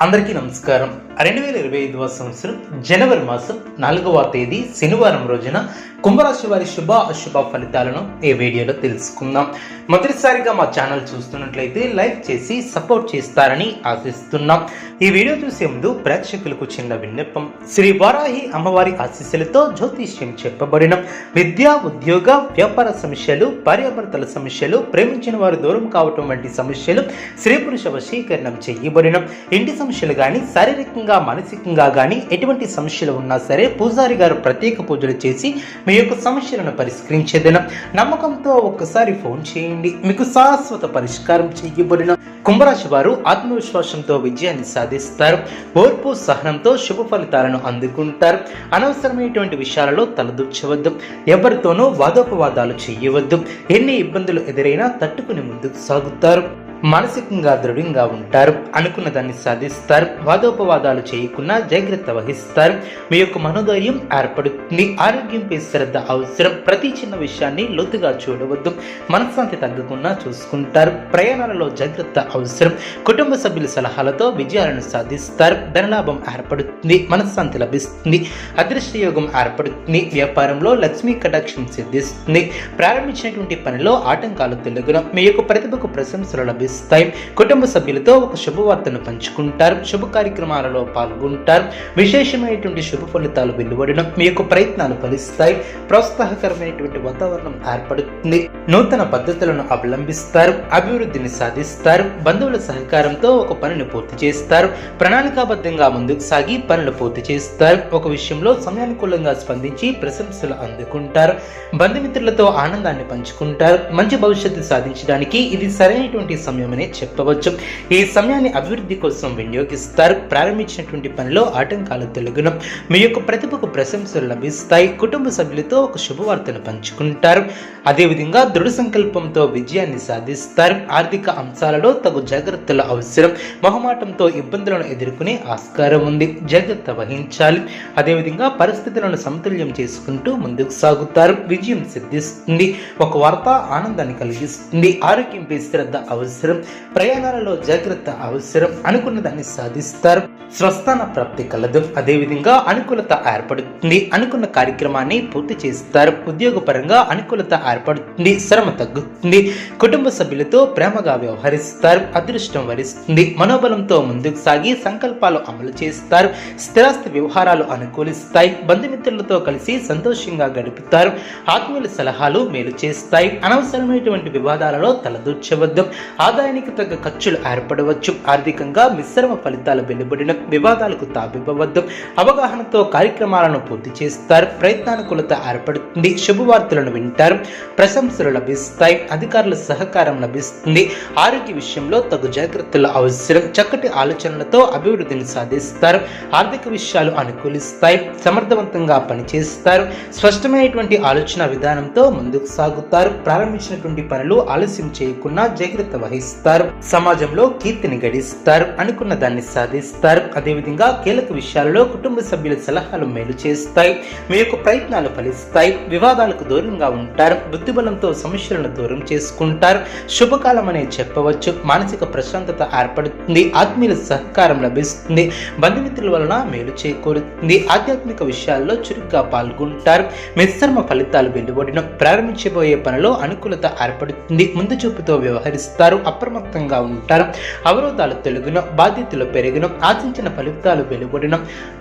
అందరికీ నమస్కారం. 2025వ సంవత్సరం జనవరి మాసం 4వ తేదీ శనివారం రోజున కుంభరాశి వారి శుభ అశుభ ఫలితాలను ఈ వీడియోలో తెలుసుకుందాం. మొదటిసారిగా మా ఛానల్ చూస్తున్నట్లయితే లైక్ చేసి సపోర్ట్ చేస్తారని ఆశిస్తున్నాం. ఈ వీడియో చూసే ముందు ప్రేక్షకులకు చిన్న విన్నపం. శ్రీ వారాహి అమ్మవారి ఆశీస్సులతో జ్యోతిష్యం చెప్పబడిన విద్య, ఉద్యోగ, వ్యాపార సమస్యలు, భార్యాభర్తల సమస్యలు, ప్రేమించిన వారు దూరం కావటం వంటి సమస్యలు, స్త్రీ పురుష వశీకరణం చేయబడిన ఇంటి సమస్యలు కానీ, శారీరకంగా మానసికంగా కానీ ఎటువంటి సమస్యలు ఉన్నా సరే పూజారి గారు ప్రత్యేక పూజలు చేసి మీ యొక్క సమస్యలను పరిష్కరించే దినం. నమ్మకంతో ఒక్కసారి ఫోన్ చేయండి, మీకు శాశ్వత పరిష్కారం చేయబడిన. కుంభరాశి వారు ఆత్మవిశ్వాసంతో విజయాన్ని సాధిస్తారు. ఓర్పు సహనంతో శుభ ఫలితాలను అందుకుంటారు. అనవసరమైనటువంటి విషయాలలో తలదూర్చవద్దు. ఎవరితోనూ వాదోపవాదాలు చేయవద్దు. ఎన్ని ఇబ్బందులు ఎదురైనా తట్టుకుని ముందుకు సాగుతారు. మానసికంగా దృఢంగా ఉంటారు. అనుకున్న దాన్ని సాధిస్తారు. వాదోపవాదాలు చేయకుండా జాగ్రత్త వహిస్తారు. మీ యొక్క మనోధైర్యం ఏర్పడుతుంది. ఆరోగ్యంపై శ్రద్ధ అవసరం. ప్రతి చిన్న విషయాన్ని లోతుగా చూడవద్దు. మనశ్శాంతి తగ్గకుండా చూసుకుంటారు. ప్రయాణాలలో జాగ్రత్త అవసరం. కుటుంబ సభ్యుల సలహాలతో విజయాలను సాధిస్తారు. ధనలాభం ఏర్పడుతుంది. మనశ్శాంతి లభిస్తుంది. అదృష్టయోగం ఏర్పడుతుంది. వ్యాపారంలో లక్ష్మీ కటాక్షం సిద్ధిస్తుంది. ప్రారంభించినటువంటి పనిలో ఆటంకాలు తొలగును. మీ యొక్క ప్రతిభకు ప్రశంసలు లభిస్తాయి. కుటుంబ సభ్యులతో ఒక శుభవార్తను పంచుకుంటారు. శుభ కార్యక్రమాలలో పాల్గొంటారు. విశేషమైనటువంటి శుభ ఫలితాలు వెలువడడం. మీ యొక్క ప్రయత్నాలు ఫలిస్తాయి. ప్రోత్సాహకరమైనటువంటి వాతావరణం ఏర్పడుతుంది. నూతన పద్ధతులను అవలంబిస్తారు. అభివృద్ధిని సాధిస్తారు. బంధువుల సహకారంతో ఒక పనిని పూర్తి చేస్తారు. ప్రణాళికాబద్ధంగా ముందుకు సాగి పనులు పూర్తి చేస్తారు. ఒక విషయంలో సమయానుకూలంగా స్పందించి ప్రశంసలు అందుకుంటారు. బంధుమిత్రులతో ఆనందాన్ని పంచుకుంటారు. మంచి భవిష్యత్తు సాధించడానికి ఇది సరైనటువంటి సమయమనే చెప్పవచ్చు. ఈ సమయాన్ని అభివృద్ధి కోసం వినియోగిస్తారు. ప్రారంభించినటువంటి పనిలో ఆటంకాలు తొలగును. మీ యొక్క ప్రతిభకు ప్రశంసలు లభిస్తాయి. కుటుంబ సభ్యులతో ఒక శుభవార్తను పంచుకుంటారు. అదేవిధంగా దృఢ సంకల్పంతో విజయాన్ని సాధిస్తారు. ఆర్థిక అంశాలలో తగు జాగ్రత్తలు అవసరం. మొహమాటంతో ఇబ్బందులను ఎదుర్కొనే ఆస్కారం ఉంది. జాగ్రత్త వహించాలి. అదేవిధంగా పరిస్థితులను సమతుల్యం చేసుకుంటూ ముందుకు సాగుతారు. విజయం సిద్ధిస్తుంది. ఒక వార్త ఆనందాన్ని కలిగిస్తుంది. ఆరోగ్యంపై శ్రద్ధ అవసరం. ప్రయాణాలలో జాగ్రత్త అవసరం. అనుకున్న దాన్ని సాధిస్తారు. స్వస్థాన ప్రాప్తి కలదు. అదేవిధంగా అనుకూలత ఏర్పడుతుంది. అనుకున్న కార్యక్రమాన్ని పూర్తి చేస్తారు. ఉద్యోగపరంగా అనుకూలత ఏర్పడుతుంది. శ్రమ తగ్గుతుంది. కుటుంబ సభ్యులతో ప్రేమగా వ్యవహరిస్తారు. అదృష్టం వరిస్తుంది. మనోబలంతో ముందుకు సాగి సంకల్పాలు అమలు చేస్తారు. స్థిరాస్తి వ్యవహారాలు అనుకూలిస్తాయి. బంధుమిత్రులతో కలిసి సంతోషంగా గడుపుతారు. ఆత్మీయుల సలహాలు మేలు చేస్తాయి. అనవసరమైనటువంటి వివాదాలలో తలదూర్చవద్దు. ఆదాయానికి తగ్గ ఖర్చులు ఏర్పడవచ్చు. ఆర్థికంగా మిశ్రమ ఫలితాలు వెలువడిన వివాదాలకు తావివ్వవద్దు. అవగాహనతో కార్యక్రమాలను పూర్తి చేస్తారు. ప్రయత్నానుకూలత ఏర్పడుతుంది. శుభవార్తలను వింటారు. ప్రశంసలు లభిస్తాయి. అధికారుల సహకారం లభిస్తుంది. ఆరోగ్య విషయంలో తగు జాగ్రత్తలు అవసరం. చక్కటి ఆలోచనలతో అభివృద్ధిని సాధిస్తారు. ఆర్థిక విషయాలు అనుకూలిస్తాయి. సమర్థవంతంగా పనిచేస్తారు. స్పష్టమైనటువంటి ఆలోచన విధానంతో ముందుకు సాగుతారు. ప్రారంభించినటువంటి పనులు ఆలస్యం చేయకుండా జాగ్రత్త వహిస్తారు. సమాజంలో కీర్తిని గడిస్తారు. అనుకున్న దాన్ని సాధిస్తారు. అదేవిధంగా కీలక విషయాలలో కుటుంబ సభ్యుల సలహాలు మేలు చేస్తాయి. మీ యొక్క ప్రయత్నాలు ఫలిస్తాయి. వివాదాలకు దూరంగా ఉంటారు. బుద్ధిబలంతో సమస్యలను దూరం చేసుకుంటారు. శుభకాలం అనే చెప్పవచ్చు. మానసిక ప్రశాంతత ఏర్పడుతుంది. ఆత్మీయుల సహకారం లభిస్తుంది. బంధుమిత్రుల వలన మేలు చేకూరుతుంది. ఆధ్యాత్మిక విషయాల్లో చురుగ్గా పాల్గొంటారు. మిశ్రమ ఫలితాలు వెలువడిన ప్రారంభించబోయే పనిలో అనుకూలత ఏర్పడుతుంది. ముందు చూపుతో వ్యవహరిస్తారు. అప్రమత్తంగా ఉంటారు. అవరోధాలు తొలగిన బాధ్యతలు పెరిగిన ఆశించిన ఫలితాలు వెలువడిన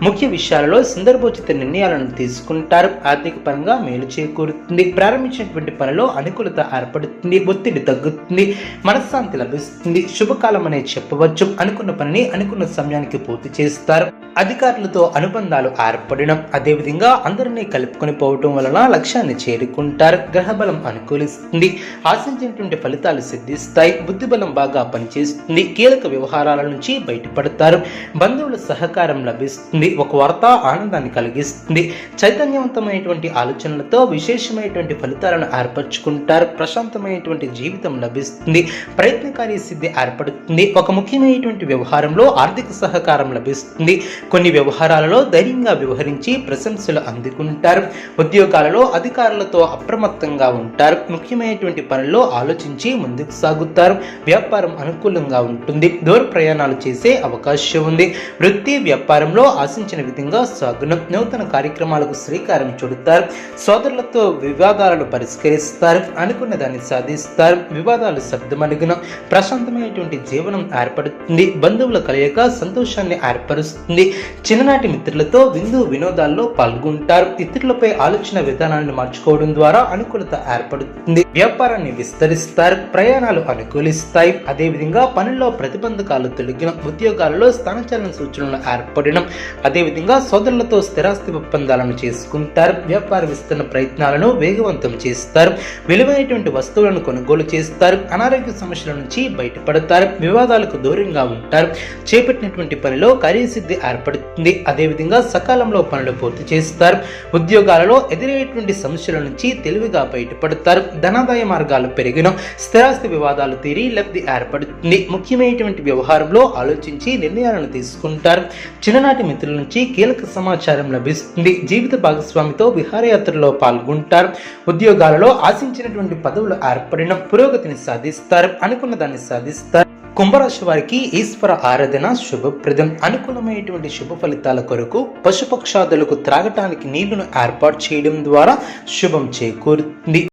ముఖ్య విషయాలలో సందర్భోచిత నిర్ణయాలను తీసుకుంటారు. ఆర్థిక పరంగా మేలు చేకూరుతుంది. ప్రారంభించినటువంటి పనిలో అనుకూలత ఏర్పడుతుంది. ఒత్తిడి తగ్గుతుంది. మనశ్శాంతి లభిస్తుంది. శుభకాలం అనే చెప్పవచ్చు. అనుకున్న పనిని అనుకున్న సమయానికి పూర్తి చేస్తారు. అధికారులతో అనుబంధాలు ఏర్పడడం. అదేవిధంగా అందరినీ కలుపుకొని పోవటం వలన లక్ష్యాన్ని చేరుకుంటారు. గ్రహబలం అనుకూలిస్తుంది. ఆశించినటువంటి ఫలితాలు సిద్ధిస్తాయి. బుద్ధిబలం బాగా పనిచేస్తుంది. కీలక వ్యవహారాల నుంచి బయటపడతారు. బంధువుల సహకారం లభిస్తుంది. ఒక వార్త ఆనందాన్ని కలిగిస్తుంది. చైతన్యవంతమైనటువంటి ఆలోచనలతో విశేషమైనటువంటి ఫలితాలను ఏర్పరచుకుంటారు. ప్రశాంతమైనటువంటి జీవితం లభిస్తుంది. ప్రయత్నకారి సిద్ధి ఏర్పడుతుంది. ఒక ముఖ్యమైనటువంటి వ్యవహారంలో ఆర్థిక సహకారం లభిస్తుంది. కొన్ని వ్యవహారాలలో ధైర్యంగా వ్యవహరించి ప్రశంసలు అందుకుంటారు. ఉద్యోగాలలో అధికారులతో అప్రమత్తంగా ఉంటారు. ముఖ్యమైనటువంటి పనుల్లో ఆలోచించి ముందుకు సాగుతారు. వ్యాపారం అనుకూలంగా ఉంటుంది. దూర ప్రయాణాలు చేసే అవకాశం ఉంది. వృత్తి వ్యాపారంలో ఆశించిన విధంగా సాగును. నూతన కార్యక్రమాలకు శ్రీకారం చుడతారు. సోదరులతో వివాదాలను పరిష్కరిస్తారు. అనుకున్న దాన్ని సాధిస్తారు. వివాదాలు సర్దుమణుగున ప్రశాంతమైనటువంటి జీవనం ఏర్పడుతుంది. బంధువుల కలయిక సంతోషాన్ని ఏర్పరుస్తుంది. చిన్ననాటి మిత్రులతో వినోదాల్లో పాల్గొంటారు. ఇతరులపై ఆలోచన విధానాన్ని మార్చుకోవడం ద్వారా అనుకూలత ఏర్పడుతుంది. వ్యాపారాన్ని విస్తరిస్తారు. ప్రయాణాలు అనుకూలిస్తాయి. అదేవిధంగా పనుల్లో ప్రతిబంధకాలు తొలగిన ఉద్యోగాలలో స్థానచలన సూచనలు ఏర్పడడం, అదేవిధంగా సోదరులతో స్థిరాస్తి ఒప్పందాలను చేసుకుంటారు. వ్యాపార విస్తరణ ప్రయత్నాలను వేగవంతం చేస్తారు. విలువైనటువంటి వస్తువులను కొనుగోలు చేస్తారు. అనారోగ్య సమస్యల నుంచి బయటపడతారు. వివాదాలకు దూరంగా ఉంటారు. చేపట్టినటువంటి పనిలో కార్యసిద్ధి ఏర్పడుతుంది. అదేవిధంగా సకాలంలో పనులు పూర్తి చేస్తారు. ఉద్యోగాలలో ఎదురయ్యేటువంటి సమస్యల నుంచి తెలివిగా బయటపడతారు. ధనాదాయ మార్గాలు పెరిగిన స్థిరాస్తి వివాదాలు తీరి లబ్ధి ఏర్పడుతుంది. ముఖ్యమైనటువంటి వ్యవహారంలో ఆలోచించి నిర్ణయాలను తీసుకుంటారు. చిన్ననాటి మిత్రుల నుంచి కీలక సమాచారం లభిస్తుంది. జీవిత భాగస్వామితో విహారయాత్రలో పాల్గొంటారు. ఉద్యోగాలలో ఆశించినటువంటి పదవులు ఏర్పడిన పురోగతిని సాధిస్తారు. అనుకున్న దాన్ని సాధిస్తారు. కుంభరాశి వారికి ఈశ్వర ఆరాధన శుభప్రదం. అనుకూలమైనటువంటి శుభ ఫలితాల కొరకు పశుపక్షాదులకు త్రాగటానికి నీళ్లను ఏర్పాటు చేయడం ద్వారా శుభం చేకూరుతుంది.